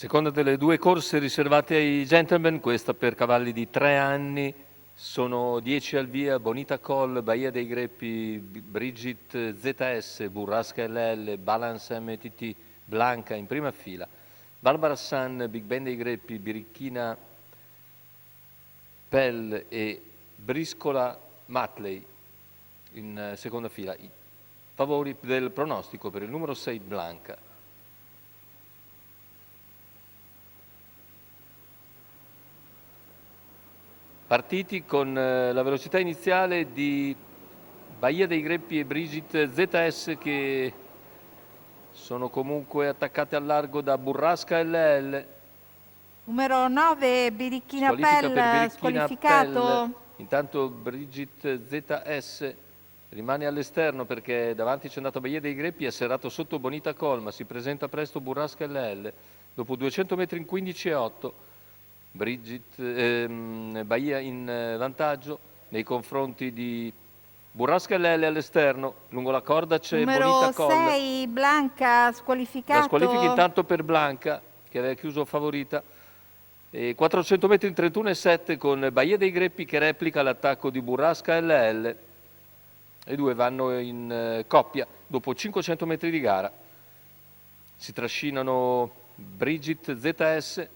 Seconda delle due corse riservate ai gentleman, questa per cavalli di 3 anni, sono 10 al via, Bonita Call, Baia dei Greppi, Brigit ZS, Burrasca LL, Balance MTT, Blanca in prima fila, Barbara Sun, Big Ben dei Greppi, Birichina Pell e Briscola Matley in seconda fila. I favori del pronostico per il numero 6 Blanca. Partiti con la velocità iniziale di Baia dei Greppi e Brigit ZS che sono comunque attaccate al largo da Burrasca LL. Numero 9, Birichina Squalifica per Pell, Birichina squalificato. Pell. Intanto Brigit ZS rimane all'esterno perché davanti c'è andato Baia dei Greppi, è serrato sotto Bonita Colma, si presenta presto Burrasca LL. Dopo 200 metri in 15,8. Baia in vantaggio nei confronti di Burrasca LL all'esterno, lungo la corda c'è Bonita Coll. Numero 6, Blanca, squalificato. La squalifica intanto per Blanca, che aveva chiuso favorita. 400 metri in 31,7 con Baia dei Greppi che replica l'attacco di Burrasca LL. I due vanno in coppia dopo 500 metri di gara. Si trascinano Brigit ZS.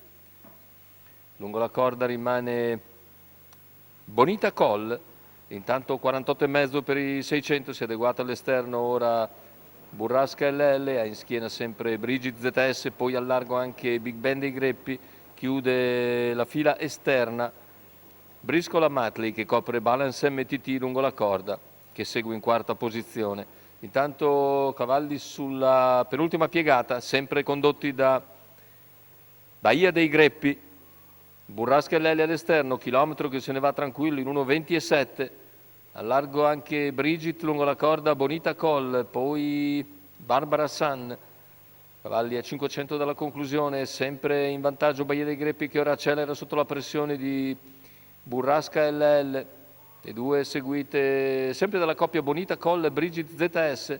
Lungo la corda rimane Bonita Coll, intanto 48,5 per i 600, si è adeguato all'esterno ora Burrasca LL, ha in schiena sempre Brigit ZS, poi al largo anche Big Ben dei Greppi, chiude la fila esterna Briscola Matley che copre Balance MTT lungo la corda, che segue in quarta posizione. Intanto cavalli sulla penultima piegata, sempre condotti da Baia dei Greppi. Burrasca LL all'esterno, chilometro che se ne va tranquillo in 1,27. Al largo anche Brigit lungo la corda, Bonita Coll, poi Barbara Sun. Cavalli a 500 dalla conclusione, sempre in vantaggio Baia dei Greppi che ora accelera sotto la pressione di Burrasca LL. Le due seguite sempre dalla coppia Bonita Coll e Brigit ZS.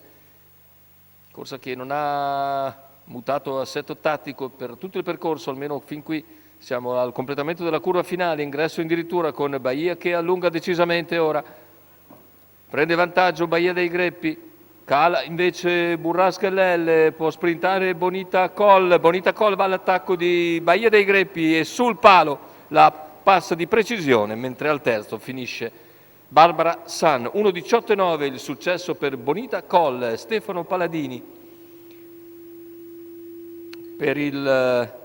Corsa che non ha mutato assetto tattico per tutto il percorso, almeno fin qui. Siamo al completamento della curva finale, ingresso addirittura con Baia che allunga decisamente ora. Prende vantaggio Baia dei Greppi, cala invece Burrasca LL, può sprintare Bonita Coll. Bonita Coll va all'attacco di Baia dei Greppi e sul palo la passa di precisione, mentre al terzo finisce Barbara Sun. 1,18,9 il successo per Bonita Coll. Stefano Paladini per il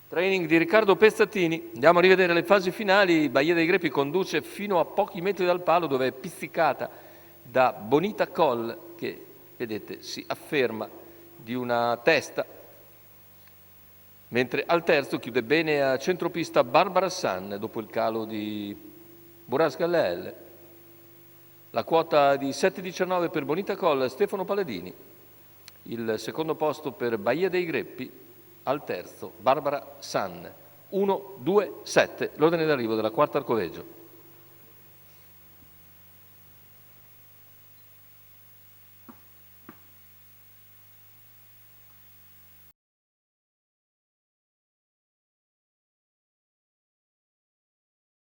training di Riccardo Pezzatini. Andiamo a rivedere le fasi finali. Baia dei Greppi conduce fino a pochi metri dal palo dove è pizzicata da Bonita Coll che, vedete, si afferma di una testa, mentre al terzo chiude bene a centropista Barbara Sun dopo il calo di Burrasca LL. La quota di 7,19 per Bonita Coll, Stefano Paladini. Il secondo posto per Baia dei Greppi, al terzo Barbara Sun. 1-2-7, l'ordine d'arrivo della quarta arcoveggio.